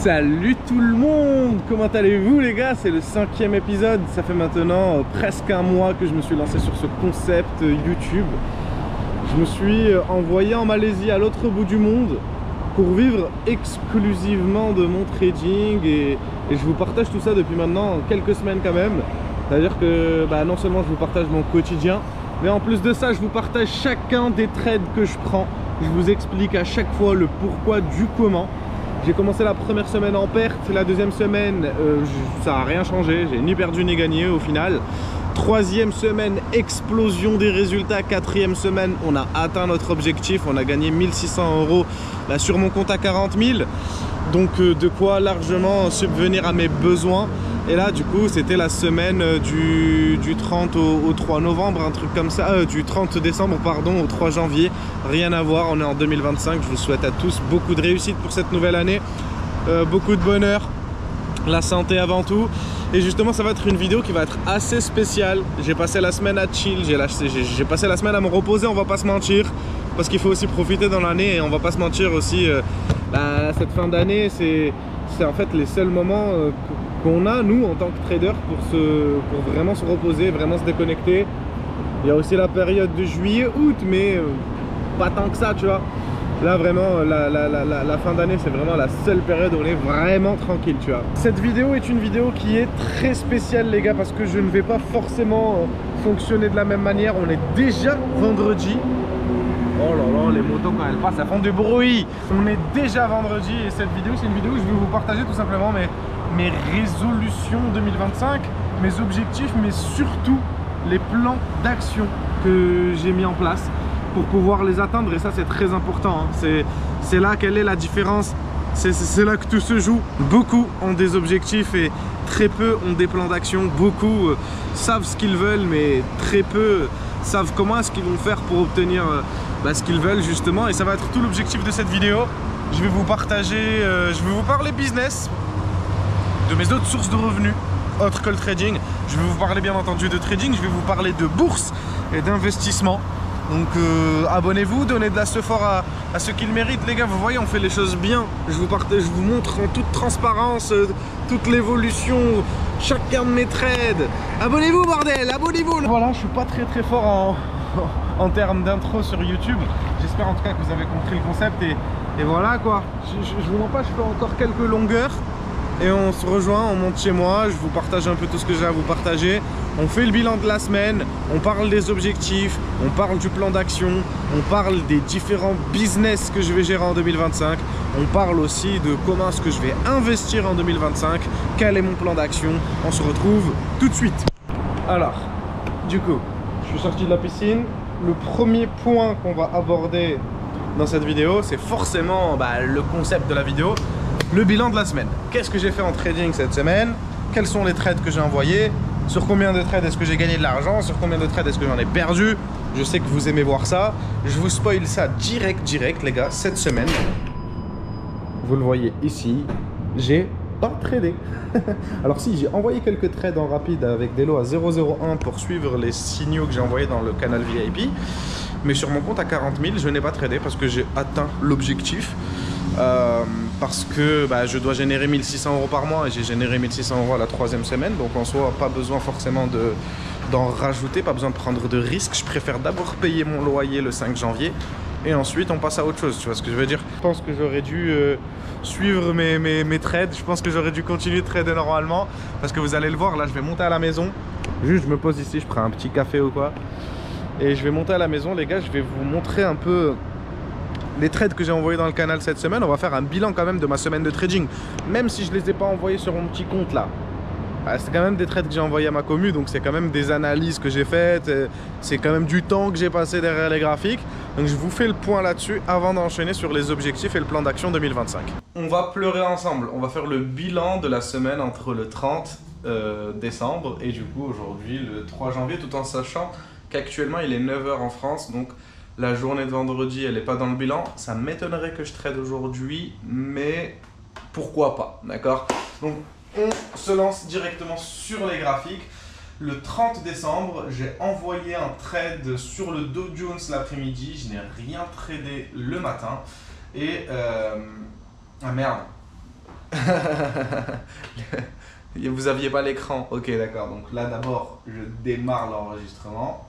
Salut tout le monde, comment allez-vous les gars? C'est le 5e épisode, ça fait maintenant presque un mois que je me suis lancé sur ce concept YouTube. Je me suis envoyé en Malaisie à l'autre bout du monde pour vivre exclusivement de mon trading et je vous partage tout ça depuis maintenant quelques semaines quand même. C'est-à-dire que non seulement je vous partage mon quotidien, mais en plus de ça je vous partage chacun des trades que je prends. Je vous explique à chaque fois le pourquoi du comment. J'ai commencé la première semaine en perte, la deuxième semaine ça n'a rien changé, j'ai ni perdu ni gagné au final. Troisième semaine, explosion des résultats. Quatrième semaine, on a atteint notre objectif, on a gagné 1600 € là, sur mon compte à 40 000. Donc de quoi largement subvenir à mes besoins. Et là du coup c'était la semaine du 30 au 3 novembre, un truc comme ça, du 30 décembre pardon au 3 janvier. Rien à voir, on est en 2025, je vous souhaite à tous beaucoup de réussite pour cette nouvelle année, beaucoup de bonheur, la santé avant tout. Et justement ça va être une vidéo qui va être assez spéciale. J'ai passé la semaine à chill, j'ai passé la semaine à me reposer, on va pas se mentir. Parce qu'il faut aussi profiter dans l'année et on va pas se mentir aussi, cette fin d'année c'est en fait les seuls moments qu'on a nous en tant que trader pour vraiment se reposer, vraiment se déconnecter. Il y a aussi la période de juillet-août mais pas tant que ça tu vois. Là vraiment la fin d'année c'est vraiment la seule période où on est vraiment tranquille tu vois. Cette vidéo est une vidéo qui est très spéciale les gars parce que je ne vais pas forcément fonctionner de la même manière. On est déjà vendredi. Oh là là, les motos quand elles passent, elles font du bruit. On est déjà vendredi et cette vidéo, c'est une vidéo où je vais vous partager tout simplement mes résolutions 2025, mes objectifs, mais surtout les plans d'action que j'ai mis en place pour pouvoir les atteindre. Et ça, c'est très important, hein. C'est là quelle est la différence. C'est là que tout se joue. Beaucoup ont des objectifs et très peu ont des plans d'action. Beaucoup savent ce qu'ils veulent, mais très peu savent comment est-ce qu'ils vont faire pour obtenir ce qu'ils veulent justement. Et ça va être tout l'objectif de cette vidéo. Je vais vous partager, je vais vous parler business, de mes autres sources de revenus autres que le trading. Je vais vous parler bien entendu de trading, je vais vous parler de bourse et d'investissement. Donc abonnez-vous, donnez de la sephore à ceux qui le méritent les gars. Vous voyez, on fait les choses bien. Je vous montre en toute transparence toute l'évolution, chacun de mes trades. Abonnez-vous bordel, abonnez-vous. Voilà, je suis pas très fort en termes d'intro sur YouTube. J'espère en tout cas que vous avez compris le concept et voilà quoi. Je vous mens pas, je fais encore quelques longueurs. Et on se rejoint, on monte chez moi, je vous partage un peu tout ce que j'ai à vous partager. On fait le bilan de la semaine, on parle des objectifs, on parle du plan d'action, on parle des différents business que je vais gérer en 2025. On parle aussi de comment est-ce que je vais investir en 2025, quel est mon plan d'action. On se retrouve tout de suite. Alors, du coup, je suis sorti de la piscine. Le premier point qu'on va aborder dans cette vidéo, c'est forcément le concept de la vidéo. Le bilan de la semaine. Qu'est-ce que j'ai fait en trading cette semaine? Quels sont les trades que j'ai envoyés? Sur combien de trades est-ce que j'ai gagné de l'argent? Sur combien de trades est-ce que j'en ai perdu? Je sais que vous aimez voir ça. Je vous spoil ça direct les gars. Cette semaine, vous le voyez ici, j'ai pas tradé. Alors si, j'ai envoyé quelques trades en rapide avec des lots à 0,01 pour suivre les signaux que j'ai envoyés dans le canal VIP. Mais sur mon compte à 40 000, je n'ai pas tradé parce que j'ai atteint l'objectif. Parce que je dois générer 1600 € par mois et j'ai généré 1600 € à la 3e semaine. Donc en soi, pas besoin forcément d'en rajouter, pas besoin de prendre de risques. Je préfère d'abord payer mon loyer le 5 janvier et ensuite on passe à autre chose, tu vois ce que je veux dire. Je pense que j'aurais dû suivre mes trades, je pense que j'aurais dû continuer de trader normalement parce que vous allez le voir, là je vais monter à la maison. Juste je me pose ici, je prends un petit café ou quoi et je vais monter à la maison les gars, je vais vous montrer un peu les trades que j'ai envoyés dans le canal cette semaine. On va faire un bilan quand même de ma semaine de trading, même si je les ai pas envoyés sur mon petit compte là. C'est quand même des trades que j'ai envoyés à ma commu, donc c'est quand même des analyses que j'ai faites, c'est quand même du temps que j'ai passé derrière les graphiques. Donc je vous fais le point là-dessus avant d'enchaîner sur les objectifs et le plan d'action 2025. On va pleurer ensemble, on va faire le bilan de la semaine entre le 30 décembre et du coup aujourd'hui le 3 janvier, tout en sachant qu'actuellement il est 9 h en France, donc la journée de vendredi, elle n'est pas dans le bilan. Ça m'étonnerait que je trade aujourd'hui, mais pourquoi pas, d'accord? Donc, on se lance directement sur les graphiques. Le 30 décembre, j'ai envoyé un trade sur le Dow Jones l'après-midi. Je n'ai rien tradé le matin. Et... ah merde, Vous aviez pas l'écran. Ok, d'accord. Donc là, d'abord, je démarre l'enregistrement.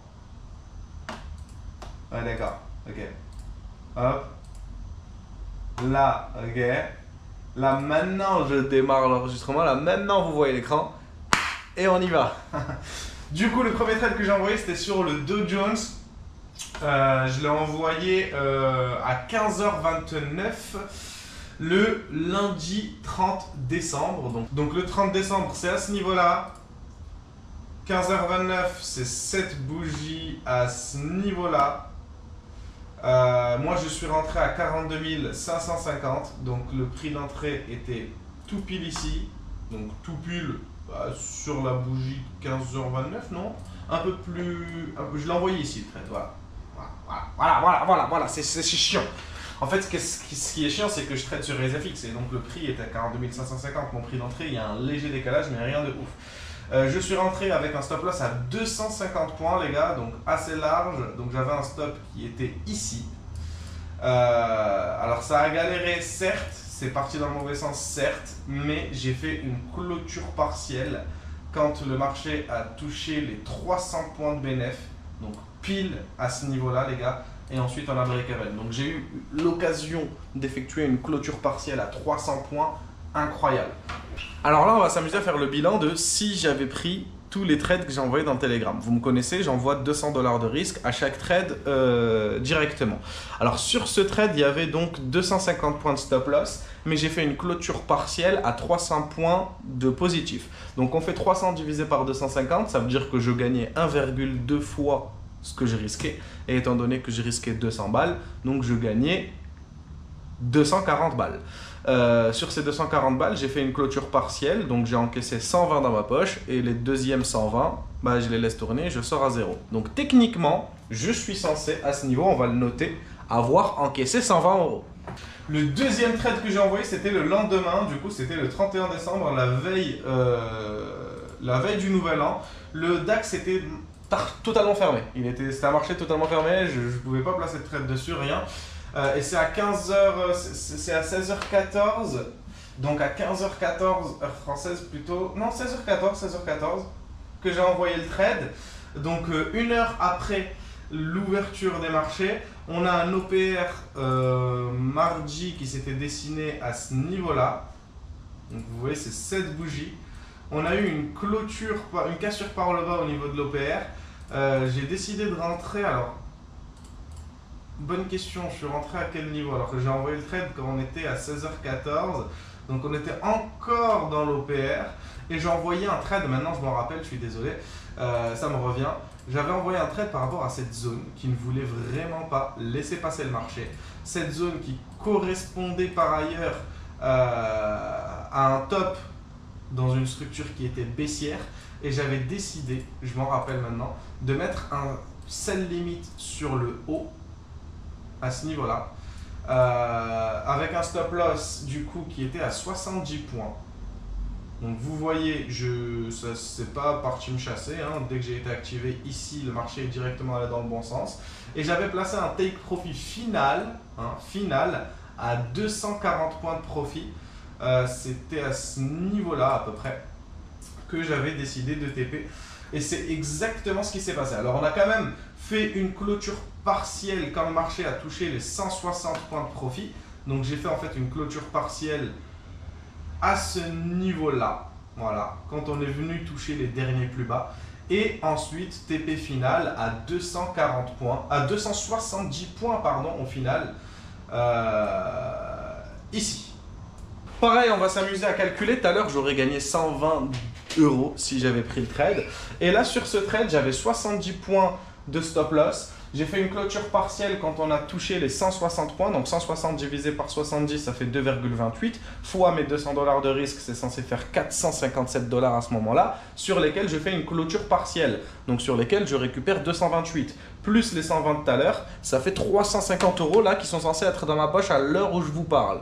Ouais, d'accord. Ok. Hop. Là, ok. Là, maintenant, je démarre l'enregistrement. Là, maintenant, vous voyez l'écran. Et on y va. Du coup, le premier trade que j'ai envoyé, c'était sur le Dow Jones. Je l'ai envoyé à 15h29 le lundi 30 décembre. Donc le 30 décembre, c'est à ce niveau-là. 15h29, c'est cette bougie à ce niveau-là. Moi, je suis rentré à 42 550. Donc le prix d'entrée était tout pile ici. Donc tout pile sur la bougie 15h29, non? Un peu plus... je l'ai envoyé ici, le trade, voilà. Voilà, c'est chiant. En fait, ce qui est chiant, c'est que je trade sur les FX et donc le prix est à 42 550. Mon prix d'entrée, il y a un léger décalage, mais rien de ouf. Je suis rentré avec un stop loss à 250 points, les gars, donc assez large. Donc j'avais un stop qui était ici. Alors ça a galéré, certes, c'est parti dans le mauvais sens, certes, mais j'ai fait une clôture partielle quand le marché a touché les 300 points de bénéf. Donc pile à ce niveau-là, les gars. Et ensuite, on a break-even. Donc, j'ai eu l'occasion d'effectuer une clôture partielle à 300 points. Incroyable. Alors là, on va s'amuser à faire le bilan de si j'avais pris tous les trades que j'ai envoyés dans Telegram. Vous me connaissez, j'envoie 200 $ de risque à chaque trade directement. Alors, sur ce trade, il y avait donc 250 points de stop loss, mais j'ai fait une clôture partielle à 300 points de positif. Donc, on fait 300 divisé par 250, ça veut dire que je gagnais 1,2 fois ce que j'ai risqué. Et étant donné que j'ai risqué 200 balles, donc je gagnais 240 balles. Sur ces 240 balles, j'ai fait une clôture partielle, donc j'ai encaissé 120 dans ma poche et les deuxièmes 120, bah, je les laisse tourner et je sors à zéro. Donc techniquement, je suis censé, à ce niveau, on va le noter, avoir encaissé 120 €. Le deuxième trade que j'ai envoyé, c'était le lendemain, du coup c'était le 31 décembre, la veille du nouvel an. Le DAX était totalement fermé. C'était un marché totalement fermé, je ne pouvais pas placer de trade dessus, rien. Et c'est à 15h, c'est à 16h14, donc à 15h14, heure française plutôt, non 16h14, que j'ai envoyé le trade. Donc une heure après l'ouverture des marchés, on a un OPR mardi qui s'était dessiné à ce niveau-là. Donc vous voyez, c'est cette bougie. On a eu une clôture, une cassure par le bas au niveau de l'OPR. J'ai décidé de rentrer, alors, bonne question, je suis rentré à quel niveau? Alors que j'ai envoyé le trade quand on était à 16h14, donc on était encore dans l'OPR, et j'ai envoyé un trade, maintenant je m'en rappelle, je suis désolé, ça me revient. J'avais envoyé un trade par rapport à cette zone qui ne voulait vraiment pas laisser passer le marché. Cette zone qui correspondait par ailleurs à un top dans une structure qui était baissière. Et j'avais décidé, je m'en rappelle maintenant, de mettre un sell limit sur le haut, à ce niveau-là, avec un stop loss du coup qui était à 70 points. Donc vous voyez, c'est pas parti me chasser, hein. Dès que j'ai été activé ici, le marché est directement allé dans le bon sens. Et j'avais placé un take profit final, à 240 points de profit. C'était à ce niveau-là à peu près que j'avais décidé de TP. Et c'est exactement ce qui s'est passé. Alors on a quand même fait une clôture partielle quand le marché a touché les 160 points de profit. Donc j'ai fait en fait une clôture partielle à ce niveau-là. Voilà, quand on est venu toucher les derniers plus bas. Et ensuite TP final à 240 points, à 270 points pardon au final, ici. Pareil, on va s'amuser à calculer. Tout à l'heure, j'aurais gagné 120 € si j'avais pris le trade. Et là, sur ce trade, j'avais 70 points de stop loss. J'ai fait une clôture partielle quand on a touché les 160 points. Donc 160 divisé par 70, ça fait 2,28. Fois mes 200 $ de risque, c'est censé faire 457 $ à ce moment-là, sur lesquels je fais une clôture partielle. Donc sur lesquels je récupère 228. Plus les 120 tout à l'heure, ça fait 350 € là qui sont censés être dans ma poche à l'heure où je vous parle.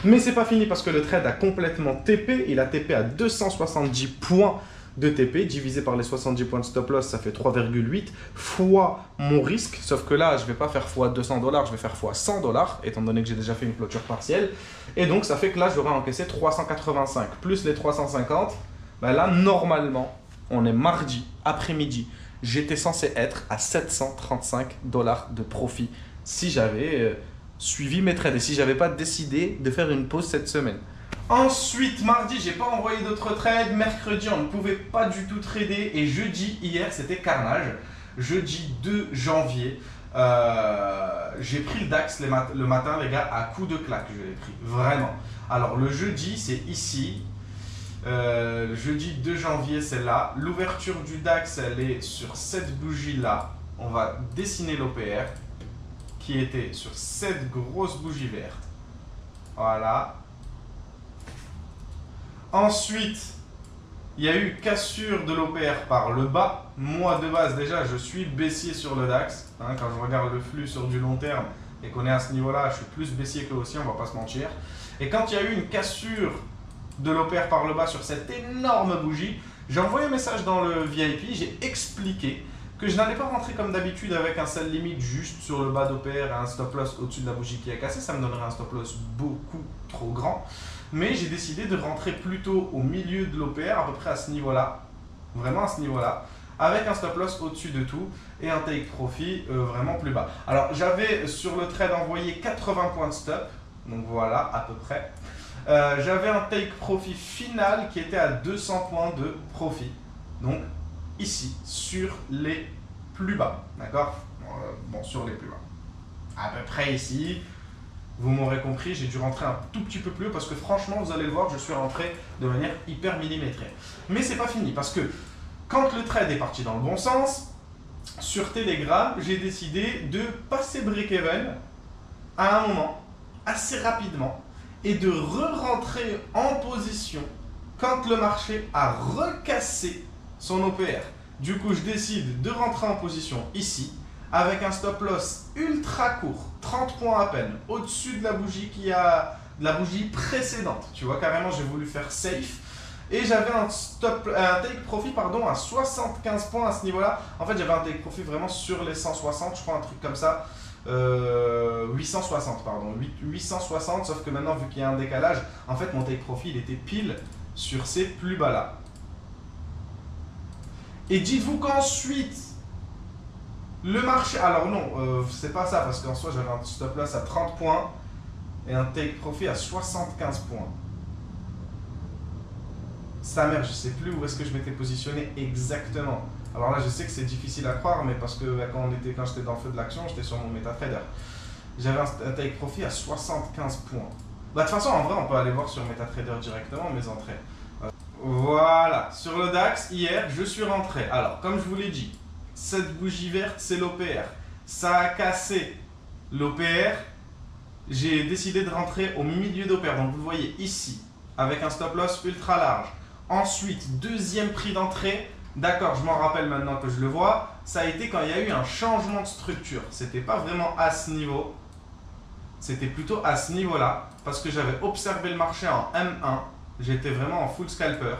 Mais c'est pas fini parce que le trade a complètement TP. Il a TP à 270 points de TP, divisé par les 70 points de stop loss, ça fait 3,8 fois mon risque. Sauf que là, je ne vais pas faire fois 200 $, je vais faire fois 100 $, étant donné que j'ai déjà fait une clôture partielle. Et donc, ça fait que là, j'aurais encaissé 385 plus les 350. Ben là, normalement, on est mardi après-midi. J'étais censé être à 735 $ de profit si j'avais suivi mes trades et si j'avais pas décidé de faire une pause cette semaine. Ensuite, mardi, j'ai pas envoyé d'autres trades. Mercredi, on ne pouvait pas du tout trader. Et jeudi, hier, c'était carnage. Jeudi 2 janvier, j'ai pris le DAX le matin, les gars, à coup de claque, je l'ai pris. Vraiment. Alors, le jeudi, c'est ici. Le jeudi 2 janvier, c'est là. L'ouverture du DAX, elle est sur cette bougie-là. On va dessiner l'OPR qui était sur cette grosse bougie verte. Voilà. Ensuite, il y a eu cassure de l'OPR par le bas. Moi, de base, déjà, je suis baissier sur le DAX. Hein, quand je regarde le flux sur du long terme et qu'on est à ce niveau-là, je suis plus baissier que haussier, on va pas se mentir. Et quand il y a eu une cassure de l'OPR par le bas sur cette énorme bougie, j'ai envoyé un message dans le VIP, j'ai expliqué que je n'allais pas rentrer comme d'habitude avec un sell limit juste sur le bas d'OPR et un stop loss au-dessus de la bougie qui a cassé, ça me donnerait un stop loss beaucoup trop grand. Mais j'ai décidé de rentrer plutôt au milieu de l'OPR, à peu près à ce niveau-là, vraiment à ce niveau-là, avec un stop loss au-dessus de tout et un take profit vraiment plus bas. Alors j'avais sur le trade envoyé 80 points de stop, donc voilà à peu près. J'avais un take profit final qui était à 200 points de profit, donc ici sur les plus bas, d'accord, bon sur les plus bas, à peu près ici. Vous m'aurez compris, j'ai dû rentrer un tout petit peu plus haut parce que franchement, vous allez le voir, je suis rentré de manière hyper millimétrée. Mais c'est pas fini parce que quand le trade est parti dans le bon sens, sur Telegram, j'ai décidé de passer break-even à un moment, assez rapidement, et de re-rentrer en position quand le marché a recassé son OPR. Du coup, je décide de rentrer en position ici, avec un stop loss ultra court, 30 points à peine, au-dessus de la bougie de la bougie précédente. Tu vois, carrément, j'ai voulu faire safe. Et j'avais un take profit pardon, à 75 points à ce niveau-là. En fait, j'avais un take profit vraiment sur les 160, je crois, un truc comme ça. 860, pardon. 860, sauf que maintenant, vu qu'il y a un décalage, en fait, mon take profit, il était pile sur ces plus bas-là. Et dites-vous qu'ensuite, le marché, alors non, c'est pas ça, parce qu'en soi j'avais un stop loss à 30 points et un take profit à 75 points. Sa mère, je sais plus où est-ce que je m'étais positionné exactement. Alors là, je sais que c'est difficile à croire, mais parce que quand j'étais dans le feu de l'action, j'étais sur mon MetaTrader. J'avais un take profit à 75 points. Bah, de toute façon, en vrai, on peut aller voir sur MetaTrader directement mes entrées. Voilà, sur le DAX, hier, je suis rentré. Alors, comme je vous l'ai dit, cette bougie verte, c'est l'OPR. Ça a cassé l'OPR. J'ai décidé de rentrer au milieu d'OPR. Donc, vous le voyez ici, avec un stop loss ultra large. Ensuite, deuxième prix d'entrée. D'accord, je m'en rappelle maintenant que je le vois. Ça a été quand il y a eu un changement de structure. C'était pas vraiment à ce niveau. C'était plutôt à ce niveau-là. Parce que j'avais observé le marché en M1. J'étais vraiment en full scalper.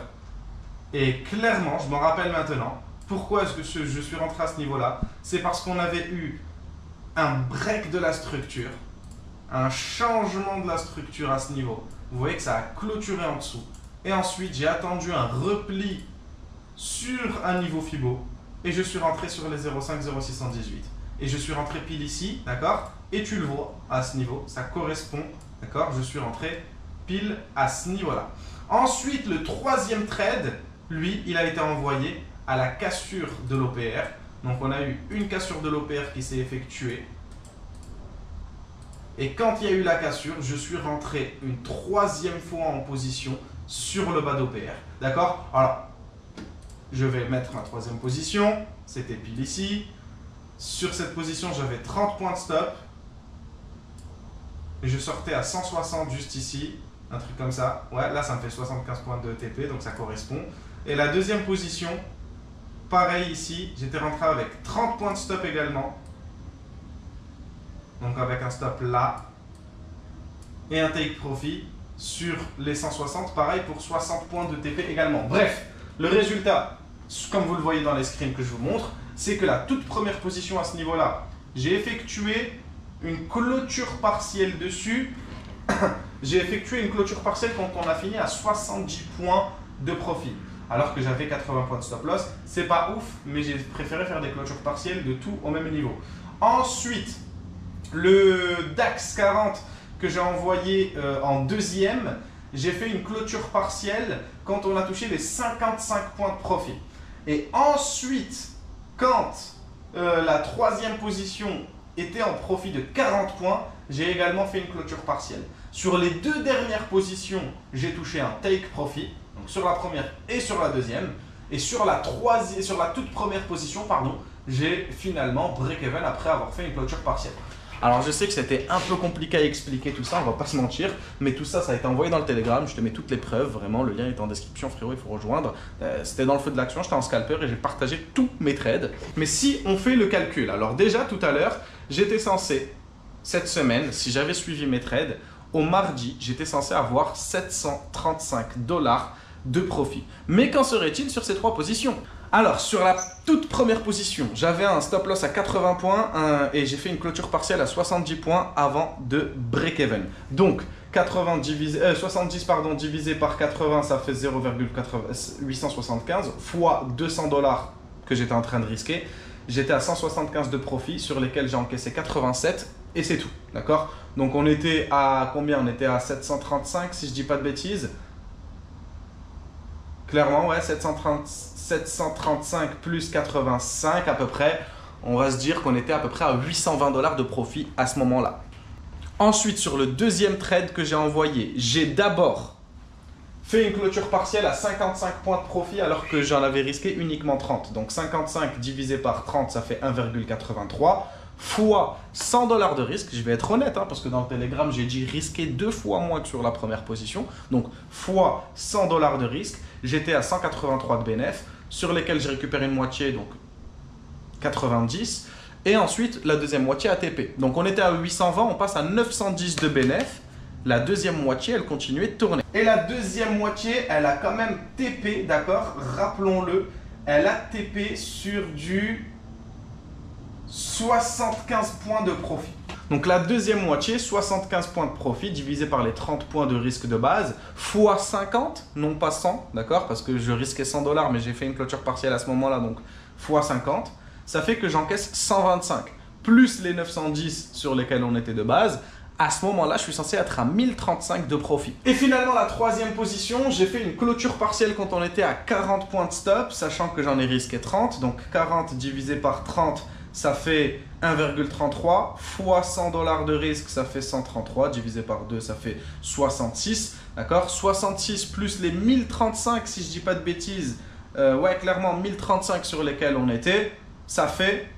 Et clairement, je m'en rappelle maintenant. Pourquoi est-ce que je suis rentré à ce niveau-là? C'est parce qu'on avait eu un break de la structure, un changement de la structure à ce niveau. Vous voyez que ça a clôturé en dessous. Et ensuite, j'ai attendu un repli sur un niveau Fibo. Et je suis rentré sur les 0,5-0,618. Et je suis rentré pile ici, d'accord? Et tu le vois à ce niveau, ça correspond, d'accord? Je suis rentré pile à ce niveau-là. Ensuite, le troisième trade, lui, il a été envoyé à la cassure de l'OPR. Donc on a eu une cassure de l'OPR qui s'est effectuée. Et quand il y a eu la cassure, je suis rentré une troisième fois en position sur le bas d'OPR. D'accord? Alors, je vais mettre ma troisième position. C'était pile ici. Sur cette position, j'avais 30 points de stop. Et je sortais à 160 juste ici. Un truc comme ça. Ouais, là, ça me fait 75 points de TP, donc ça correspond. Et la deuxième position, pareil ici, j'étais rentré avec 30 points de stop également. Donc avec un stop là. et un take profit sur les 160, pareil pour 60 points de TP également. Bref, Le résultat, comme vous le voyez dans les screens que je vous montre, c'est que la toute première position à ce niveau-là, j'ai effectué une clôture partielle dessus. J'ai effectué une clôture partielle quand on a fini à 70 points de profit. Alors que j'avais 80 points de stop loss. C'est pas ouf, mais j'ai préféré faire des clôtures partielles de tout au même niveau. Ensuite, le DAX 40 que j'ai envoyé en deuxième, j'ai fait une clôture partielle quand on a touché les 55 points de profit. Et ensuite, quand la troisième position était en profit de 40 points, j'ai également fait une clôture partielle. Sur les deux dernières positions, j'ai touché un take profit, donc sur la première et sur la deuxième. Et sur la toute première position, pardon, j'ai finalement break-even après avoir fait une clôture partielle. Alors je sais que c'était un peu compliqué à expliquer tout ça, on va pas se mentir, mais tout ça, ça a été envoyé dans le Telegram, je te mets toutes les preuves, vraiment, le lien est en description, frérot, il faut rejoindre. C'était dans le feu de l'action, j'étais en scalper et j'ai partagé tous mes trades. Mais si on fait le calcul, alors déjà tout à l'heure, j'étais censé, cette semaine, si j'avais suivi mes trades, au mardi, j'étais censé avoir 735 $ de profit. Mais qu'en serait-il sur ces trois positions? Alors, sur la toute première position, j'avais un stop loss à 80 points et j'ai fait une clôture partielle à 70 points avant de break-even. Donc, 70 divisé par 80, ça fait 0,875 fois 200 $ que j'étais en train de risquer. J'étais à 175 de profit sur lesquels j'ai encaissé 87 et c'est tout. D'accord? Donc, on était à combien? On était à 735 si je dis pas de bêtises. Clairement, ouais, 735 plus 85 à peu près. On va se dire qu'on était à peu près à 820 $ de profit à ce moment-là. Ensuite, sur le deuxième trade que j'ai envoyé, j'ai d'abord fait une clôture partielle à 55 points de profit alors que j'en avais risqué uniquement 30. Donc 55 divisé par 30, ça fait 1,83 fois 100 $ de risque. Je vais être honnête, parce que dans le Telegram, j'ai dit risquer 2 fois moins que sur la première position. Donc fois 100 $ de risque, j'étais à 183 de bénéf, sur lesquels j'ai récupéré une moitié, donc 90. Et ensuite, la deuxième moitié ATP. Donc on était à 820, on passe à 910 de bénéf. La deuxième moitié, elle continuait de tourner. Et la deuxième moitié, elle a quand même TP, d'accord? Rappelons-le, elle a TP sur du 75 points de profit. Donc la deuxième moitié, 75 points de profit divisé par les 30 points de risque de base, fois 50, non pas 100, d'accord? Parce que je risquais 100 $, mais j'ai fait une clôture partielle à ce moment-là, donc fois 50. Ça fait que j'encaisse 125, plus les 910 sur lesquels on était de base. À ce moment-là, je suis censé être à 1035 de profit. Et finalement, la troisième position, j'ai fait une clôture partielle quand on était à 40 points de stop, sachant que j'en ai risqué 30. Donc 40 divisé par 30, ça fait 1,33 fois 100 $ de risque, ça fait 133, divisé par 2, ça fait 66, d'accord? 66 plus les 1035, si je dis pas de bêtises, ouais, clairement 1035 sur lesquels on était, ça fait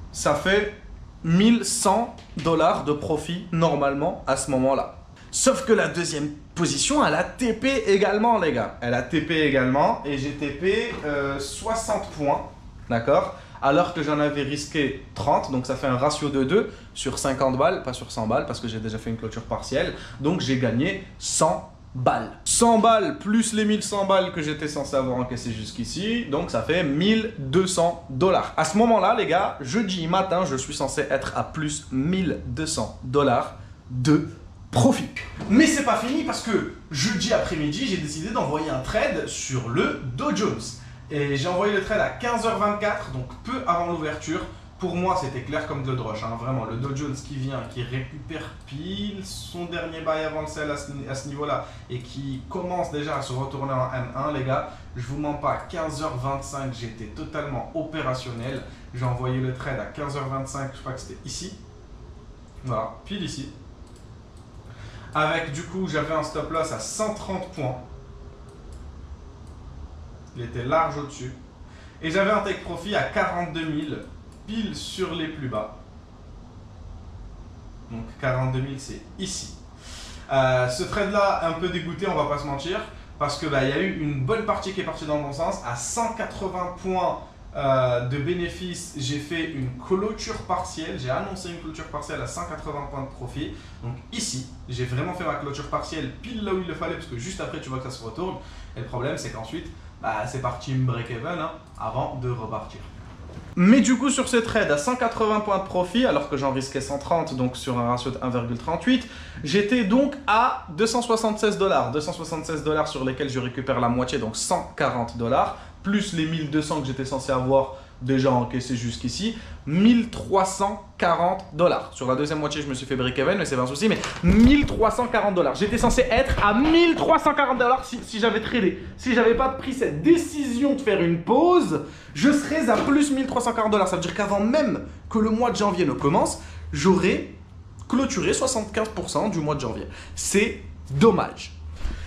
1100 $ de profit normalement à ce moment-là. Sauf que la deuxième position, elle a TP également, les gars. Elle a TP également et j'ai TP 60 points, d'accord? Alors que j'en avais risqué 30, donc ça fait un ratio de 2 sur 50 balles, pas sur 100 balles parce que j'ai déjà fait une clôture partielle. Donc j'ai gagné 100 balles. 100 balles plus les 1100 balles que j'étais censé avoir encaissé jusqu'ici, donc ça fait 1200 $. À ce moment-là, les gars, jeudi matin, je suis censé être à plus 1200 $ de profit. Mais c'est pas fini parce que jeudi après-midi, j'ai décidé d'envoyer un trade sur le Dow Jones. Et j'ai envoyé le trade à 15h24, donc peu avant l'ouverture. Pour moi, c'était clair comme de l'eau de roche, vraiment. Le Dow Jones qui vient, qui récupère pile son dernier buy avant le sell à ce niveau-là et qui commence déjà à se retourner en M1, les gars. Je vous mens pas, 15h25, j'étais totalement opérationnel. J'ai envoyé le trade à 15h25, je crois que c'était ici. Voilà, pile ici. Avec, du coup, j'avais un stop loss à 130 points. Il était large au-dessus. Et j'avais un take profit à 42 000, pile sur les plus bas. Donc 42 000, c'est ici. Ce trade-là, un peu dégoûté, on va pas se mentir, parce que y a eu une bonne partie qui est partie dans le bon sens. À 180 points de bénéfices, j'ai fait une clôture partielle. J'ai annoncé une clôture partielle à 180 points de profit. Donc ici, j'ai vraiment fait ma clôture partielle pile là où il le fallait parce que juste après, tu vois que ça se retourne. Et le problème, c'est qu'ensuite, c'est parti me break-even avant de repartir. Mais du coup, sur ce trade à 180 points de profit, alors que j'en risquais 130, donc sur un ratio de 1,38, j'étais donc à 276 $. 276 $ sur lesquels je récupère la moitié, donc 140 $, plus les 1200 que j'étais censé avoir déjà encaissé jusqu'ici, 1340 $. Sur la deuxième moitié, je me suis fait break-even, mais c'est pas un souci, mais 1340 $. J'étais censé être à 1340 $ si j'avais tradé. Si j'avais pas pris cette décision de faire une pause, je serais à plus 1340 $. Ça veut dire qu'avant même que le mois de janvier ne commence, j'aurais clôturé 75% du mois de janvier. C'est dommage.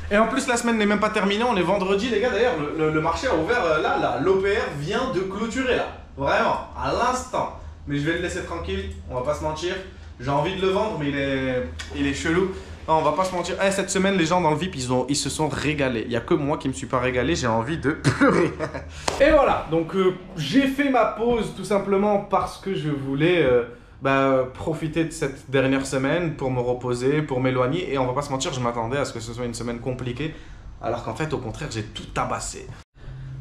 Et en plus, la semaine n'est même pas terminée, on est vendredi, les gars. D'ailleurs, le marché a ouvert là. L'OPR vient de clôturer là. Vraiment, à l'instant. Mais je vais le laisser tranquille, on va pas se mentir. J'ai envie de le vendre, mais il est chelou. Non, on va pas se mentir. Cette semaine, les gens dans le VIP, ils se sont régalés. Il n'y a que moi qui me suis pas régalé, j'ai envie de pleurer. Et voilà, donc j'ai fait ma pause tout simplement parce que je voulais profiter de cette dernière semaine pour me reposer, pour m'éloigner. Et on va pas se mentir, je m'attendais à ce que ce soit une semaine compliquée. Alors qu'en fait, au contraire, j'ai tout tabassé.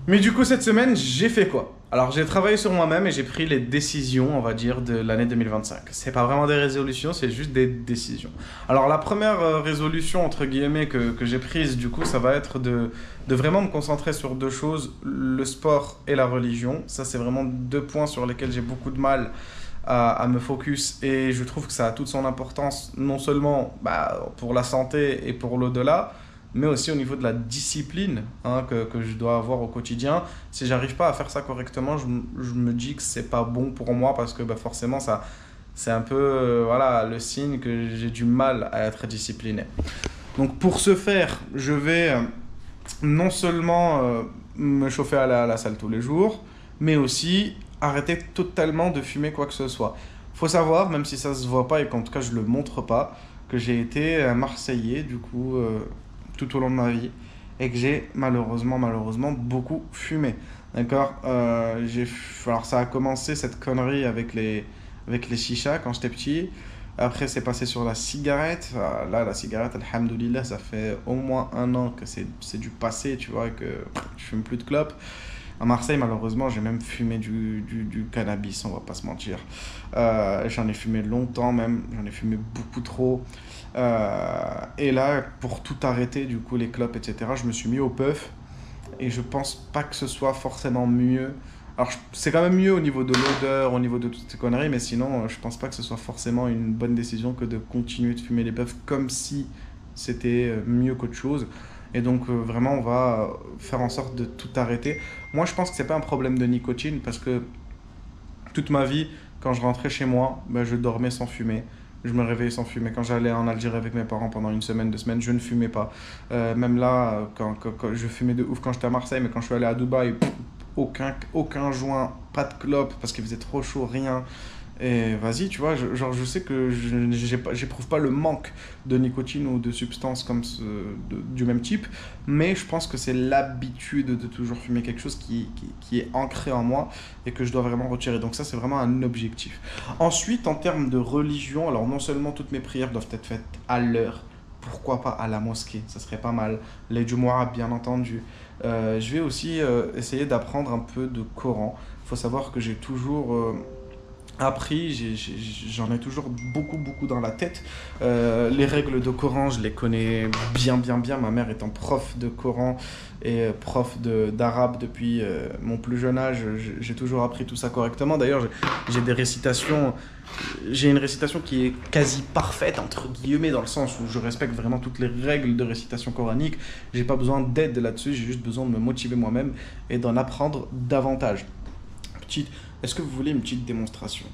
Mais du coup, cette semaine, j'ai fait quoi? Alors, j'ai travaillé sur moi-même et j'ai pris les décisions, on va dire, de l'année 2025. C'est pas vraiment des résolutions, c'est juste des décisions. Alors, la première résolution, entre guillemets, que j'ai prise, du coup, ça va être de vraiment me concentrer sur deux choses, le sport et la religion. Ça, c'est vraiment deux points sur lesquels j'ai beaucoup de mal à me focus et je trouve que ça a toute son importance, non seulement pour la santé et pour l'au-delà, mais aussi au niveau de la discipline que je dois avoir au quotidien. Si j'arrive pas à faire ça correctement, je me dis que c'est pas bon pour moi parce que forcément, c'est un peu le signe que j'ai du mal à être discipliné. Donc pour ce faire, je vais non seulement me chauffer à la salle tous les jours, mais aussi arrêter totalement de fumer quoi que ce soit. Faut savoir, même si ça se voit pas et qu'en tout cas je le montre pas, que j'ai été Marseillais du coup tout au long de ma vie et que j'ai malheureusement beaucoup fumé. D'accord. Alors ça a commencé cette connerie avec les chichas quand j'étais petit. Après c'est passé sur la cigarette. Là la cigarette, alhamdoulilah, ça fait au moins 1 an que c'est du passé, tu vois, que je fume plus de clopes. À Marseille, malheureusement, j'ai même fumé du cannabis, on va pas se mentir. J'en ai fumé longtemps même, j'en ai fumé beaucoup trop. Et là, pour tout arrêter, du coup, les clopes, etc., je me suis mis au puff. Et je pense pas que ce soit forcément mieux. Alors, c'est quand même mieux au niveau de l'odeur, au niveau de toutes ces conneries, mais sinon, je pense pas que ce soit forcément une bonne décision que de continuer de fumer les puffs comme si c'était mieux qu'autre chose. Et donc vraiment on va faire en sorte de tout arrêter. Moi je pense que c'est pas un problème de nicotine parce que toute ma vie quand je rentrais chez moi, je dormais sans fumer. Je me réveillais sans fumer. Quand j'allais en Algérie avec mes parents pendant 1 semaine, 2 semaines, je ne fumais pas. Même là, quand je fumais de ouf quand j'étais à Marseille, mais quand je suis allé à Dubaï, aucun joint, pas de clope parce qu'il faisait trop chaud, rien. Et vas-y, tu vois, je sais que j'éprouve pas le manque de nicotine ou de substances comme du même type, mais je pense que c'est l'habitude de toujours fumer quelque chose qui est ancré en moi et que je dois vraiment retirer. Donc ça, c'est vraiment un objectif. Ensuite, en termes de religion, alors non seulement toutes mes prières doivent être faites à l'heure, pourquoi pas à la mosquée, ça serait pas mal. Les Jumu'ah, bien entendu. Je vais aussi essayer d'apprendre un peu de Coran. Il faut savoir que j'ai toujours... appris, j'en ai toujours beaucoup dans la tête. Les règles de Coran, je les connais bien. Ma mère étant prof de Coran et prof d'arabe depuis mon plus jeune âge, j'ai toujours appris tout ça correctement. D'ailleurs, j'ai des récitations, j'ai une récitation qui est quasi parfaite, entre guillemets, dans le sens où je respecte vraiment toutes les règles de récitation coranique. J'ai pas besoin d'aide là-dessus, j'ai juste besoin de me motiver moi-même et d'en apprendre davantage. Est-ce que vous voulez une petite démonstration?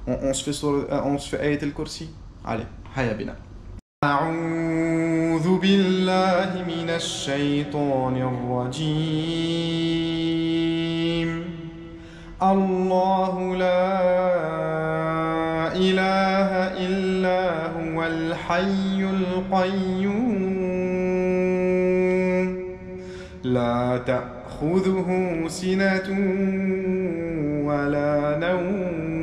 On se fait Ayat al-Kursi? Allez, hayya bina. أعوذ بالله من الشيطان الرجيم الله لا إله إلا هو الحي القيوم لا تأخذه سنة ولا نوم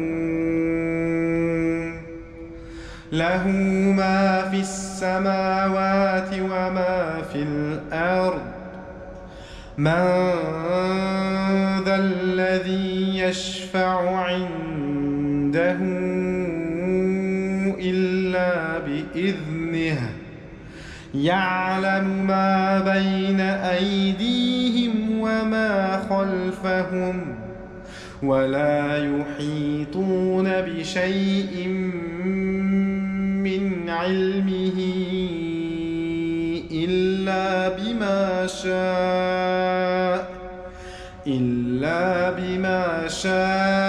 له ما في السماوات وما في الأرض من ذا الذي يشفع عنده إلا بإذنه يعلم ما بين أيديهم وما خلفهم ولا يحيطون بشيء من علمه إلا بما شاء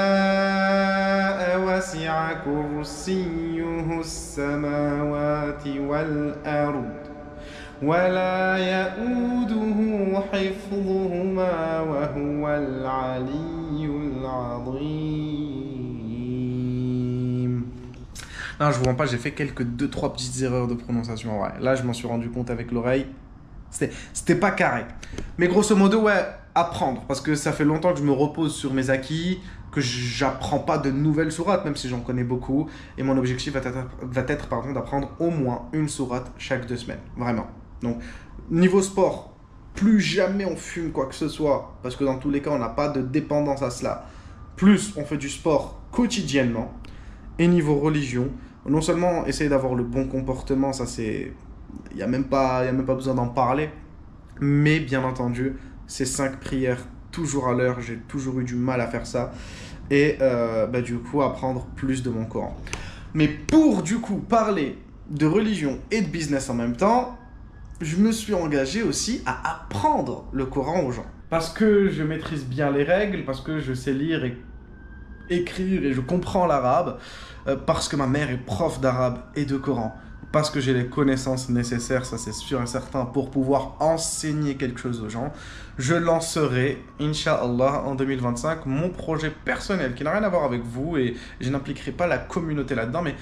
وسع كرسيه السماوات والأرض ولا يؤوده حفظهما وهو العلي العظيم. Non, je vous mens pas, j'ai fait quelques 2-3 petites erreurs de prononciation. Ouais. Là, je m'en suis rendu compte avec l'oreille. C'était pas carré. Mais grosso modo, ouais, apprendre. Parce que ça fait longtemps que je me repose sur mes acquis, que j'apprends pas de nouvelles sourates, même si j'en connais beaucoup. Et mon objectif va être d'apprendre au moins une sourate chaque 2 semaines. Vraiment. Donc, niveau sport, plus jamais on fume quoi que ce soit. Parce que dans tous les cas, on n'a pas de dépendance à cela. Plus on fait du sport quotidiennement. Et niveau religion, non seulement essayer d'avoir le bon comportement, ça c'est... Il n'y a même pas besoin d'en parler. Mais bien entendu, ces 5 prières toujours à l'heure, j'ai toujours eu du mal à faire ça. Et du coup, apprendre plus de mon Coran. Mais pour du coup parler de religion et de business en même temps, je me suis engagé aussi à apprendre le Coran aux gens. Parce que je maîtrise bien les règles, parce que je sais lire et écrire et je comprends l'arabe, parce que ma mère est prof d'arabe et de Coran, parce que j'ai les connaissances nécessaires, ça c'est sûr et certain, pour pouvoir enseigner quelque chose aux gens. Je lancerai, Inch'Allah, en 2025, mon projet personnel, qui n'a rien à voir avec vous, et je n'impliquerai pas la communauté là-dedans, mais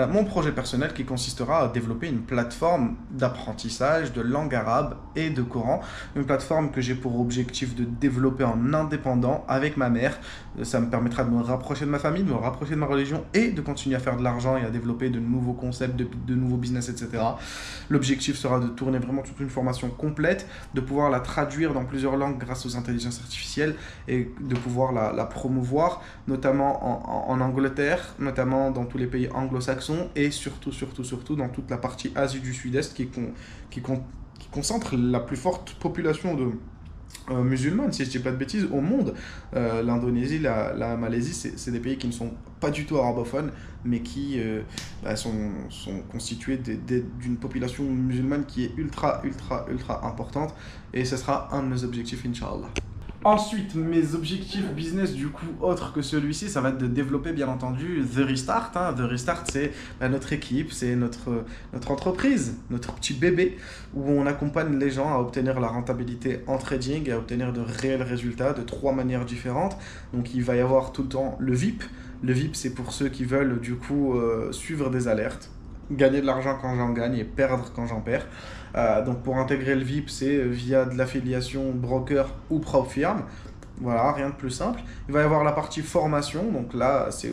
mon projet personnel qui consistera à développer une plateforme d'apprentissage de langue arabe et de Coran, une plateforme que j'ai pour objectif de développer en indépendant avec ma mère. Ça me permettra de me rapprocher de ma famille, de me rapprocher de ma religion et de continuer à faire de l'argent et à développer de nouveaux concepts, de nouveaux business, etc. L'objectif sera de tourner vraiment toute une formation complète, de pouvoir la traduire dans plusieurs langues grâce aux intelligences artificielles et de pouvoir la promouvoir, notamment en Angleterre, notamment dans tous les pays anglo-saxons et surtout dans toute la partie Asie du Sud-Est qui concentre la plus forte population de musulmane, si je ne dis pas de bêtises, au monde. L'Indonésie, la Malaisie, c'est des pays qui ne sont pas du tout arabophones, mais qui sont constitués d'une population musulmane qui est ultra importante. Et ce sera un de nos objectifs, Inch'Allah. Ensuite, mes objectifs business, du coup, autres que celui-ci, ça va être de développer, bien entendu, The Restart. The Restart, c'est notre équipe, c'est notre entreprise, notre petit bébé, où on accompagne les gens à obtenir la rentabilité en trading et à obtenir de réels résultats de 3 manières différentes. Donc, il va y avoir tout le temps le VIP. Le VIP, c'est pour ceux qui veulent, du coup, suivre des alertes, gagner de l'argent quand j'en gagne et perdre quand j'en perds. Donc pour intégrer le VIP, c'est via de l'affiliation broker ou propre firme. Voilà, rien de plus simple. Il va y avoir la partie formation. Donc là, c'est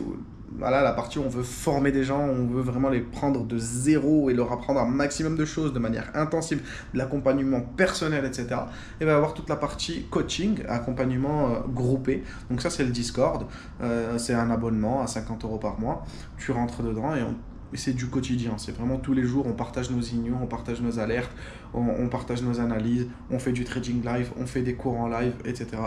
la partie où on veut former des gens, on veut vraiment les prendre de zéro et leur apprendre un maximum de choses de manière intensive, de l'accompagnement personnel, etc. Et il va y avoir toute la partie coaching, accompagnement groupé. Donc ça, c'est le Discord. C'est un abonnement à 50 € par mois. Tu rentres dedans et c'est du quotidien, c'est vraiment tous les jours, on partage nos signaux, on partage nos alertes, on partage nos analyses, on fait du trading live, on fait des cours en live, etc.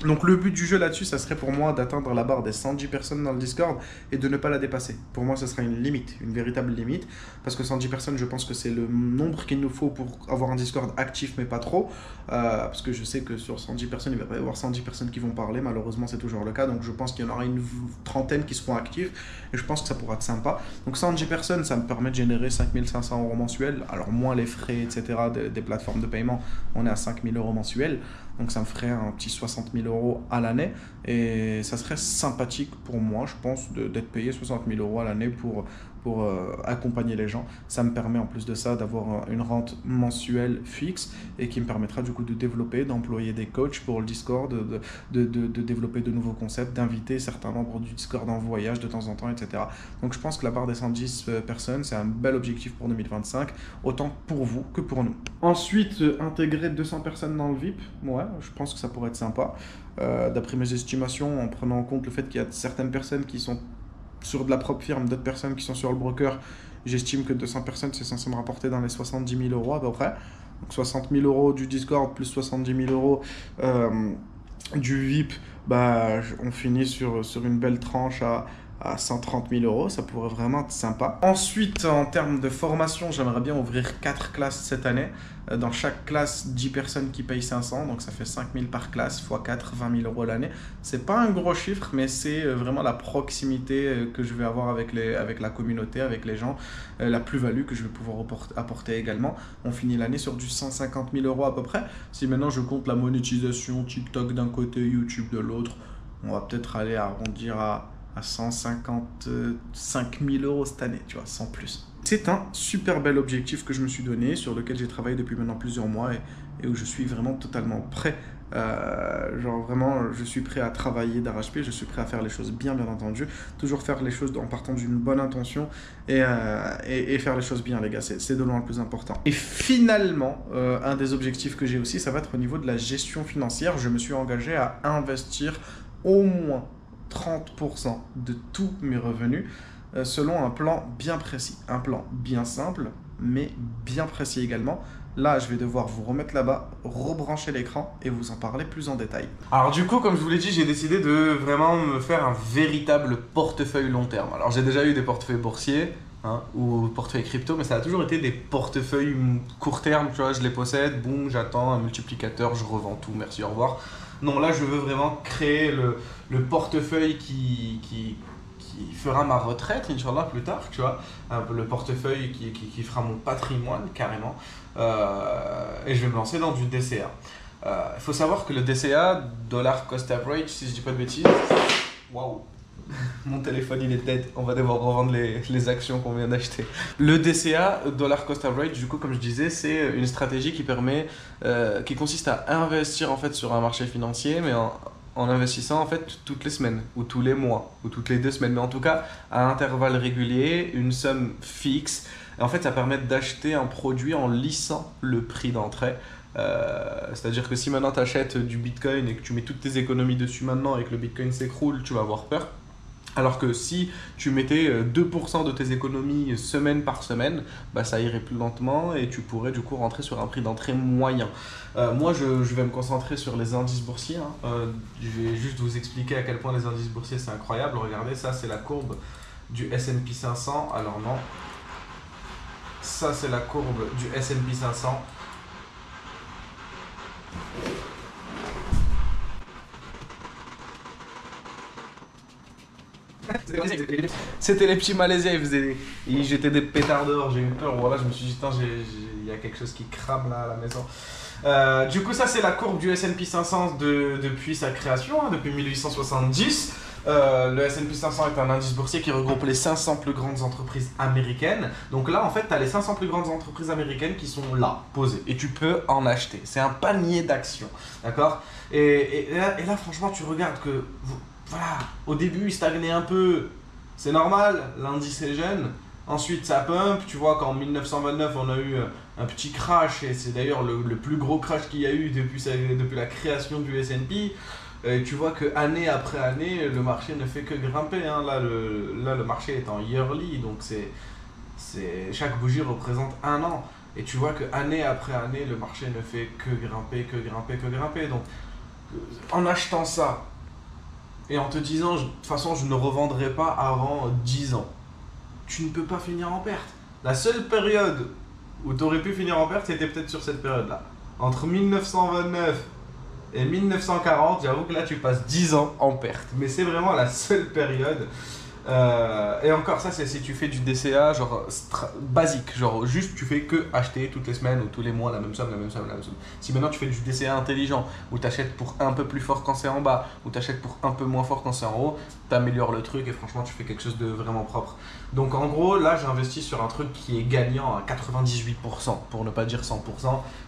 Donc le but du jeu là-dessus, ça serait pour moi d'atteindre la barre des 110 personnes dans le Discord et de ne pas la dépasser. Pour moi, ce sera une limite, une véritable limite, parce que 110 personnes, je pense que c'est le nombre qu'il nous faut pour avoir un Discord actif, mais pas trop, parce que je sais que sur 110 personnes, il va pas y avoir 110 personnes qui vont parler, malheureusement c'est toujours le cas, donc je pense qu'il y en aura une trentaine qui seront actifs, et je pense que ça pourra être sympa. Donc 110 personnes, ça me permet de générer 5500 € mensuels, alors moins les frais, etc. des plateformes de paiement, on est à 5000 € mensuels, donc ça me ferait un petit 60 000 € à l'année, et ça serait sympathique pour moi, je pense, d'être payé 60 000 € à l'année pour pour accompagner les gens. Ça me permet en plus de ça d'avoir une rente mensuelle fixe et qui me permettra du coup de développer, d'employer des coachs pour le Discord, de développer de nouveaux concepts, d'inviter certains membres du Discord en voyage de temps en temps, etc. Donc je pense que la barre des 110 personnes, c'est un bel objectif pour 2025, autant pour vous que pour nous. Ensuite, intégrer 200 personnes dans le VIP, ouais, je pense que ça pourrait être sympa. D'après mes estimations, en prenant en compte le fait qu'il y a certaines personnes qui sont sur de la propre firme, d'autres personnes qui sont sur le broker, j'estime que 200 personnes, c'est censé me rapporter dans les 70 000 euros à peu près. Donc 60 000 euros du Discord plus 70 000 euros du VIP, bah, on finit sur une belle tranche à 130 000 euros, ça pourrait vraiment être sympa. Ensuite, en termes de formation, j'aimerais bien ouvrir 4 classes cette année. Dans chaque classe, 10 personnes qui payent 500, donc ça fait 5 000 par classe, x 4, 20 000 euros l'année. C'est pas un gros chiffre, mais c'est vraiment la proximité que je vais avoir avec la communauté, avec les gens, la plus-value que je vais pouvoir apporter également. On finit l'année sur du 150 000 euros à peu près. Si maintenant je compte la monétisation TikTok d'un côté, YouTube de l'autre, on va peut-être aller arrondir à 155 000 euros cette année, tu vois, sans plus. C'est un super bel objectif que je me suis donné, sur lequel j'ai travaillé depuis maintenant plusieurs mois et où je suis vraiment totalement prêt. Genre vraiment, je suis prêt à travailler d'arrache-pied, je suis prêt à faire les choses bien entendu. Toujours faire les choses en partant d'une bonne intention et faire les choses bien, les gars, c'est de loin le plus important. Et finalement, un des objectifs que j'ai aussi, ça va être au niveau de la gestion financière. Je me suis engagé à investir au moins 30% de tous mes revenus selon un plan bien précis, un plan bien simple mais bien précis également. Là, je vais devoir vous remettre là-bas, rebrancher l'écran et vous en parler plus en détail. Alors du coup, comme je vous l'ai dit, j'ai décidé de vraiment me faire un véritable portefeuille long terme. Alors j'ai déjà eu des portefeuilles boursiers ou portefeuille crypto, mais ça a toujours été des portefeuilles court terme, tu vois, je les possède, boum, j'attends un multiplicateur, je revends tout, merci, au revoir. Non, là, je veux vraiment créer le portefeuille qui fera ma retraite, Inch'Allah, plus tard, tu vois. Le portefeuille qui fera mon patrimoine, carrément. Et je vais me lancer dans du DCA. Il faut savoir que le DCA, Dollar Cost Average, si je dis pas de bêtises, waouh, mon téléphone il est dead, on va devoir revendre les actions qu'on vient d'acheter. Le DCA, Dollar Cost Average, du coup comme je disais, c'est une stratégie qui consiste à investir en fait sur un marché financier, mais en investissant en fait toutes les semaines, ou tous les mois, ou toutes les 2 semaines, mais en tout cas à intervalles réguliers, une somme fixe. Et en fait ça permet d'acheter un produit en lissant le prix d'entrée. C'est-à-dire que si maintenant tu achètes du Bitcoin et que tu mets toutes tes économies dessus maintenant et que le Bitcoin s'écroule, tu vas avoir peur. Alors que si tu mettais 2% de tes économies semaine par semaine, bah ça irait plus lentement et tu pourrais du coup rentrer sur un prix d'entrée moyen. Moi, je vais me concentrer sur les indices boursiers. Je vais juste vous expliquer à quel point les indices boursiers c'est incroyable. Regardez, ça c'est la courbe du S&P 500. Alors non, ça c'est la courbe du S&P 500. C'était les petits Malaisiens, ils jetaient des pétards dehors, j'ai eu peur, voilà, je me suis dit, il y a quelque chose qui crame là à la maison. Du coup, ça c'est la courbe du S&P 500 depuis sa création, depuis 1870. Le S&P 500 est un indice boursier qui regroupe les 500 plus grandes entreprises américaines. Donc là, en fait, tu as les 500 plus grandes entreprises américaines qui sont là, posées, et tu peux en acheter. C'est un panier d'actions, d'accord ? Et là, franchement, tu regardes que... Voilà, au début il stagnait un peu, c'est normal, l'indice est jeune. Ensuite ça pump, tu vois qu'en 1929 on a eu un petit crash et c'est d'ailleurs le plus gros crash qu'il y a eu depuis la création du S&P. Tu vois que année après année le marché ne fait que grimper, hein. Là le marché est en yearly, donc chaque bougie représente 1 an. Et tu vois que année après année le marché ne fait que grimper, que grimper, que grimper. Donc en achetant ça, et en te disant, de toute façon, je ne revendrai pas avant 10 ans, tu ne peux pas finir en perte. La seule période où tu aurais pu finir en perte, c'était peut-être sur cette période-là. Entre 1929 et 1940, j'avoue que là, tu passes 10 ans en perte. Mais c'est vraiment la seule période Et encore, ça, c'est si tu fais du DCA, genre basique, genre juste tu fais que acheter toutes les semaines ou tous les mois la même somme, la même somme, la même somme. Si maintenant tu fais du DCA intelligent, où tu achètes pour un peu plus fort quand c'est en bas, ou tu achètes pour un peu moins fort quand c'est en haut, tu améliores le truc et franchement, tu fais quelque chose de vraiment propre. Donc en gros, là, j'ai investi sur un truc qui est gagnant à 98%, pour ne pas dire 100%.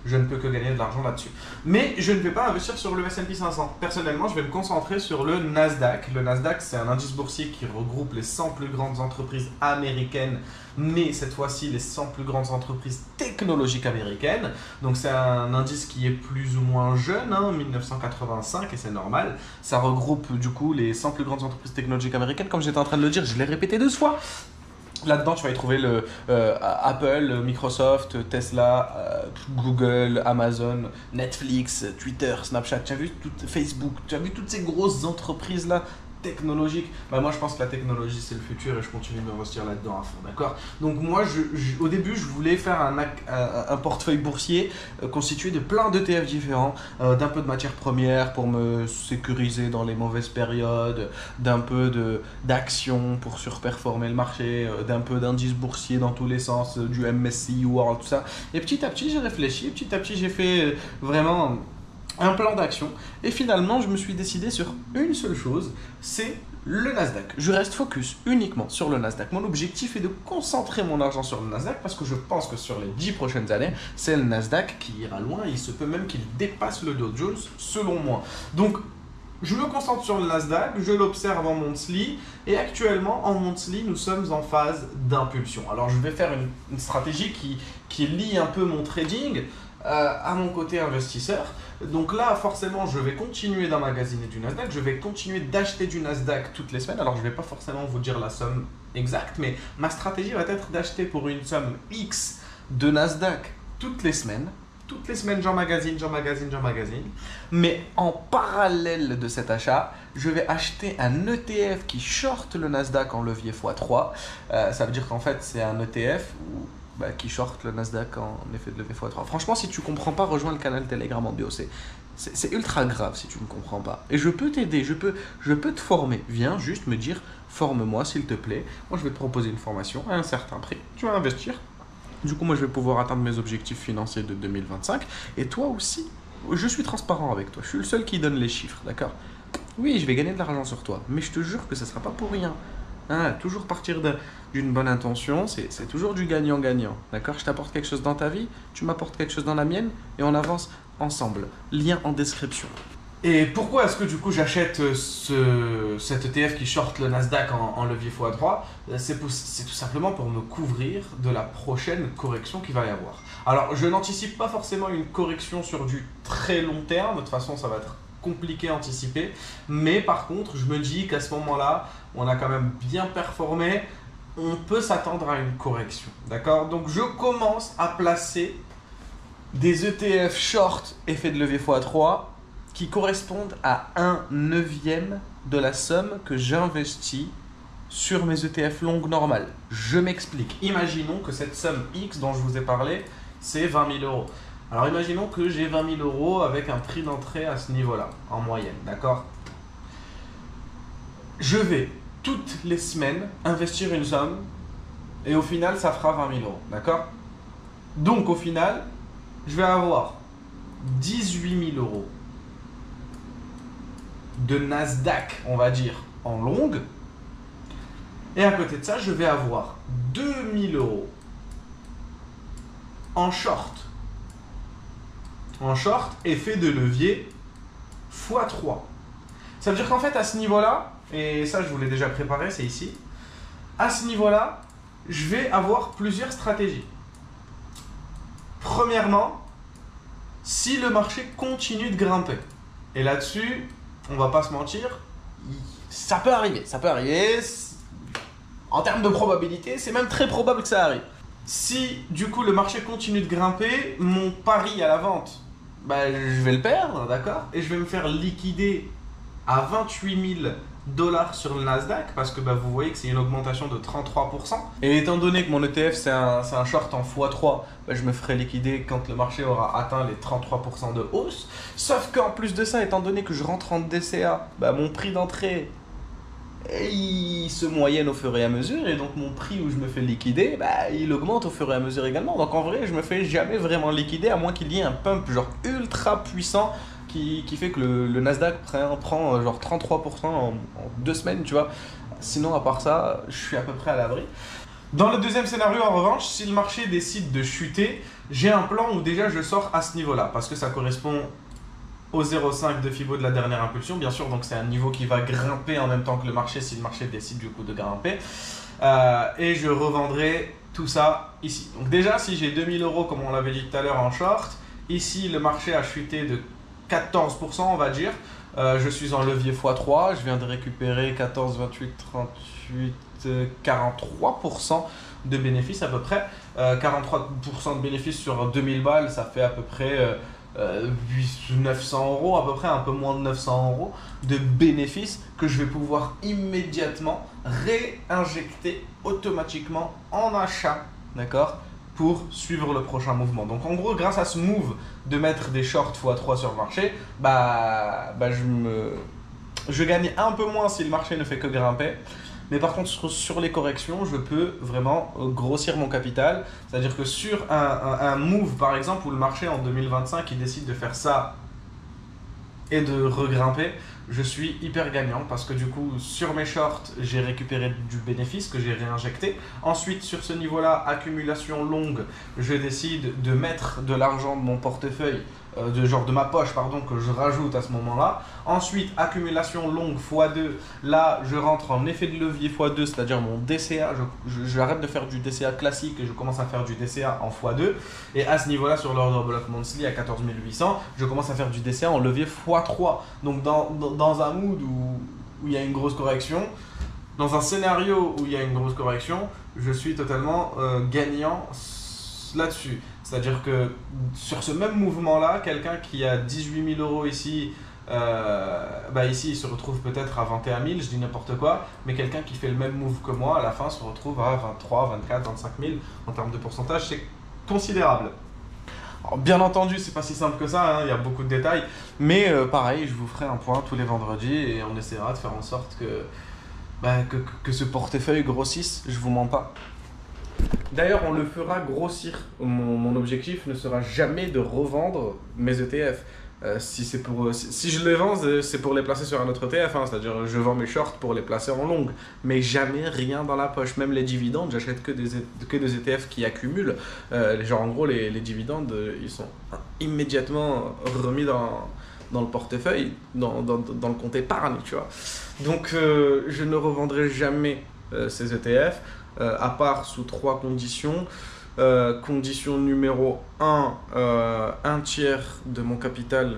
Je ne peux que gagner de l'argent là-dessus. Mais je ne vais pas investir sur le S&P 500. Personnellement, je vais me concentrer sur le Nasdaq. Le Nasdaq, c'est un indice boursier qui regroupe les 100 plus grandes entreprises américaines, mais cette fois-ci les 100 plus grandes entreprises technologiques américaines. Donc c'est un indice qui est plus ou moins jeune, 1985, et c'est normal. Ça regroupe du coup les 100 plus grandes entreprises technologiques américaines. Comme j'étais en train de le dire, je l'ai répété 2 fois. Là-dedans, tu vas y trouver Apple, Microsoft, Tesla, Google, Amazon, Netflix, Twitter, Snapchat. Tu as vu Facebook, tu as vu toutes ces grosses entreprises-là technologiques. Bah moi, je pense que la technologie, c'est le futur et je continue d'investir là-dedans à fond, d'accord? Donc moi, au début, je voulais faire un portefeuille boursier constitué de plein d'ETF différents, d'un peu de matières premières pour me sécuriser dans les mauvaises périodes, d'un peu d'actions pour surperformer le marché, d'un peu d'indices boursiers dans tous les sens, du MSCI World, tout ça. Et petit à petit, j'ai réfléchi, petit à petit, j'ai fait vraiment un plan d'action et finalement je me suis décidé sur une seule chose, c'est le Nasdaq. Je reste focus uniquement sur le Nasdaq. Mon objectif est de concentrer mon argent sur le Nasdaq parce que je pense que sur les 10 prochaines années, c'est le Nasdaq qui ira loin. Il se peut même qu'il dépasse le Dow Jones selon moi. Donc je me concentre sur le Nasdaq, je l'observe en monthly et actuellement en monthly nous sommes en phase d'impulsion. Alors je vais faire une stratégie qui lie un peu mon trading à mon côté investisseur. Donc là, forcément, je vais continuer d'emmagasiner du Nasdaq, je vais continuer d'acheter du Nasdaq toutes les semaines. Alors, je ne vais pas forcément vous dire la somme exacte, mais ma stratégie va être d'acheter pour une somme X de Nasdaq toutes les semaines. Toutes les semaines, j'emmagasine. Mais en parallèle de cet achat, je vais acheter un ETF qui short le Nasdaq en levier x3. Ça veut dire qu'en fait, c'est un ETF qui short le Nasdaq en effet de levier x3. Franchement, si tu ne comprends pas, rejoins le canal Telegram en bio. C'est ultra grave si tu ne comprends pas. Et je peux t'aider, je peux te former. Viens juste me dire, forme-moi s'il te plaît. Moi, je vais te proposer une formation à un certain prix. Tu vas investir. Du coup, moi, je vais pouvoir atteindre mes objectifs financiers de 2025. Et toi aussi, je suis transparent avec toi. Je suis le seul qui donne les chiffres, d'accord? Oui, je vais gagner de l'argent sur toi. Mais je te jure que ça ne sera pas pour rien. Toujours partir d'une bonne intention, c'est toujours du gagnant-gagnant. D'accord? Je t'apporte quelque chose dans ta vie, tu m'apportes quelque chose dans la mienne et on avance ensemble. Lien en description. Et pourquoi est-ce que du coup j'achète cet ETF qui short le Nasdaq en levier x3? C'est tout simplement pour me couvrir de la prochaine correction qu'il va y avoir. Alors je n'anticipe pas forcément une correction sur du très long terme, de toute façon ça va être compliqué à anticiper, mais par contre je me dis qu'à ce moment-là, on a quand même bien performé, on peut s'attendre à une correction, d'accord? Donc je commence à placer des ETF short effet de levier x3 qui correspondent à 1/9 de la somme que j'investis sur mes ETF longues normales. Je m'explique. Imaginons que cette somme X dont je vous ai parlé, c'est 20 000 €. Alors imaginons que j'ai 20 000 € avec un prix d'entrée à ce niveau-là, en moyenne, d'accord? Je vais toutes les semaines investir une somme et au final ça fera 20 000 €, d'accord? Donc au final, je vais avoir 18 000 € de Nasdaq, on va dire, en longue. Et à côté de ça, je vais avoir 2 000 € en short. En short, effet de levier x3. Ça veut dire qu'en fait, à ce niveau-là, et ça je vous l'ai déjà préparé, c'est ici, à ce niveau-là, je vais avoir plusieurs stratégies. Premièrement, si le marché continue de grimper, et là-dessus, on va pas se mentir, ça peut arriver, en termes de probabilité, c'est même très probable que ça arrive. Si du coup le marché continue de grimper, mon pari à la vente, je vais le perdre, d'accord? Et je vais me faire liquider à 28 000 $ sur le Nasdaq parce que vous voyez que c'est une augmentation de 33%. Et étant donné que mon ETF c'est un short en x3, je me ferai liquider quand le marché aura atteint les 33% de hausse. Sauf qu'en plus de ça, étant donné que je rentre en DCA, mon prix d'entrée et il se moyenne au fur et à mesure, et donc mon prix où je me fais liquider, bah, il augmente au fur et à mesure également. Donc en vrai, je me fais jamais vraiment liquider, à moins qu'il y ait un pump genre ultra puissant qui fait que le Nasdaq prend genre 33% en 2 semaines, tu vois. Sinon, à part ça, je suis à peu près à l'abri. Dans le deuxième scénario, en revanche, si le marché décide de chuter, j'ai un plan où déjà je sors à ce niveau-là, parce que ça correspond au 0,5 de Fibo de la dernière impulsion, bien sûr, donc c'est un niveau qui va grimper en même temps que le marché si le marché décide du coup de grimper. Et je revendrai tout ça ici. Donc déjà, si j'ai 2000 € comme on l'avait dit tout à l'heure en short, ici le marché a chuté de 14%, on va dire. Je suis en levier x3, je viens de récupérer 14, 28, 38, 43% de bénéfices à peu près. 43% de bénéfices sur 2000 balles, ça fait à peu près 900 € à peu près, un peu moins de 900 € de bénéfices que je vais pouvoir immédiatement réinjecter automatiquement en achat, d'accord, pour suivre le prochain mouvement. Donc en gros, grâce à ce move de mettre des shorts x3 sur le marché, je gagne un peu moins si le marché ne fait que grimper. Mais par contre, sur les corrections, je peux vraiment grossir mon capital. C'est-à-dire que sur un move, par exemple, où le marché en 2025, il décide de faire ça et de regrimper, je suis hyper gagnant parce que du coup, sur mes shorts, j'ai récupéré du bénéfice que j'ai réinjecté. Ensuite, sur ce niveau-là, accumulation longue, je décide de mettre de l'argent de mon portefeuille, de ma poche, pardon, que je rajoute à ce moment-là. Ensuite, accumulation longue x2, là, je rentre en effet de levier x2, c'est-à-dire mon DCA, j'arrête de faire du DCA classique et je commence à faire du DCA en x2. Et à ce niveau-là, sur l'order block monthly à 14 800, je commence à faire du DCA en levier x3. Donc, dans un mood où il y a une grosse correction, dans un scénario où il y a une grosse correction, je suis totalement gagnant là-dessus. C'est-à-dire que sur ce même mouvement-là, quelqu'un qui a 18 000 € ici, ici il se retrouve peut-être à 21 000, je dis n'importe quoi, mais quelqu'un qui fait le même move que moi, à la fin se retrouve à 23, 24, 25 000 en termes de pourcentage, c'est considérable. Alors, bien entendu, c'est pas si simple que ça, hein, il y a beaucoup de détails, mais pareil, je vous ferai un point tous les vendredis et on essaiera de faire en sorte que ce portefeuille grossisse, je vous mens pas. D'ailleurs, on le fera grossir. Mon objectif ne sera jamais de revendre mes ETF. Si je les vends, c'est pour les placer sur un autre ETF, hein, c'est-à-dire je vends mes shorts pour les placer en longue, mais jamais rien dans la poche. Même les dividendes, j'achète que des ETF qui accumulent. Genre en gros, les dividendes, ils sont immédiatement remis dans le portefeuille, dans le compte épargne, tu vois. Donc je ne revendrai jamais ces ETF. À part sous 3 conditions. Condition numéro 1, un tiers de mon capital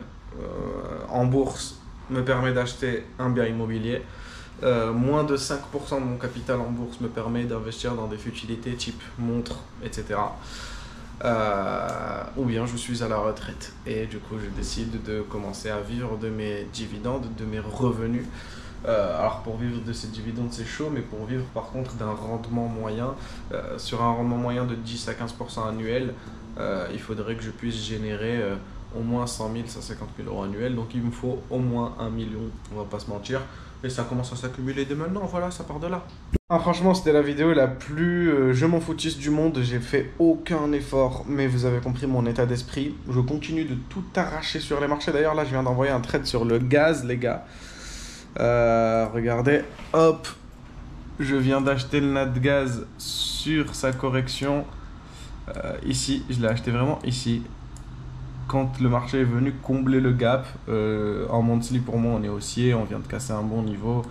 en bourse me permet d'acheter un bien immobilier. Moins de 5% de mon capital en bourse me permet d'investir dans des futilités type montre, etc. Ou bien je suis à la retraite et du coup je décide de commencer à vivre de mes dividendes, de mes revenus. Alors pour vivre de ces dividendes c'est chaud, mais pour vivre par contre d'un rendement moyen, sur un rendement moyen de 10 à 15% annuel, il faudrait que je puisse générer au moins 100 000, 150 000 € annuels, donc il me faut au moins 1 million, on va pas se mentir, et ça commence à s'accumuler dès maintenant, voilà, ça part de là. Ah, franchement c'était la vidéo la plus je m'en foutisse du monde, j'ai fait aucun effort, mais vous avez compris mon état d'esprit, je continue de tout arracher sur les marchés. D'ailleurs là je viens d'envoyer un trade sur le gaz les gars. Regardez, hop, je viens d'acheter le Natgaz sur sa correction ici, je l'ai acheté vraiment ici quand le marché est venu combler le gap. En monthly pour moi on est haussier, on vient de casser un bon niveau.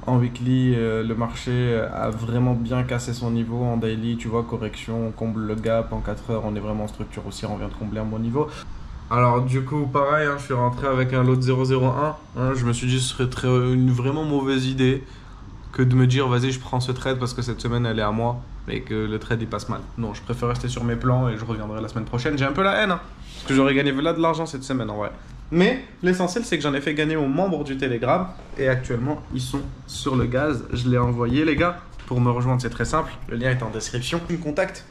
En weekly le marché a vraiment bien cassé son niveau. En daily tu vois, correction, on comble le gap. En 4 heures on est vraiment en structure haussière, on vient de combler un bon niveau. Alors du coup pareil, hein, je suis rentré avec un lot de 0,01, hein, je me suis dit ce serait une vraiment mauvaise idée que de me dire vas-y je prends ce trade parce que cette semaine elle est à moi et que le trade il passe mal. Non, je préfère rester sur mes plans et je reviendrai la semaine prochaine. J'ai un peu la haine, hein, parce que j'aurais gagné là de l'argent cette semaine en vrai. Mais l'essentiel c'est que j'en ai fait gagner aux membres du Telegram et actuellement ils sont sur le gaz. Je l'ai envoyé les gars, pour me rejoindre c'est très simple, le lien est en description. Tu me contactes,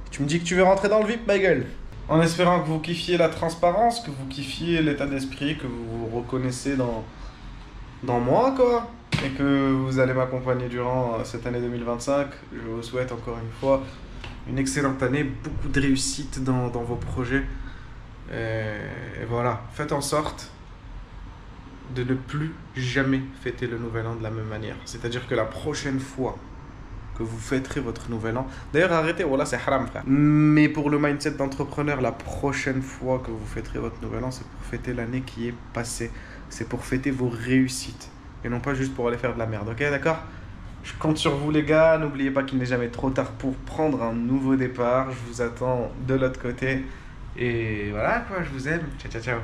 tu me dis que tu veux rentrer dans le VIP ma gueule. En espérant que vous kiffiez la transparence, que vous kiffiez l'état d'esprit, que vous vous reconnaissez dans moi, quoi, et que vous allez m'accompagner durant cette année 2025. Je vous souhaite encore une fois une excellente année, beaucoup de réussite dans vos projets. Et voilà, faites en sorte de ne plus jamais fêter le nouvel an de la même manière. C'est-à-dire que la prochaine fois que vous fêterez votre nouvel an, d'ailleurs arrêtez, voilà, c'est haram, frère. Mais pour le mindset d'entrepreneur, la prochaine fois que vous fêterez votre nouvel an, c'est pour fêter l'année qui est passée. C'est pour fêter vos réussites. Et non pas juste pour aller faire de la merde, ok, d'accord? Je compte sur vous les gars, n'oubliez pas qu'il n'est jamais trop tard pour prendre un nouveau départ. Je vous attends de l'autre côté. Et voilà quoi, je vous aime. Ciao, ciao, ciao.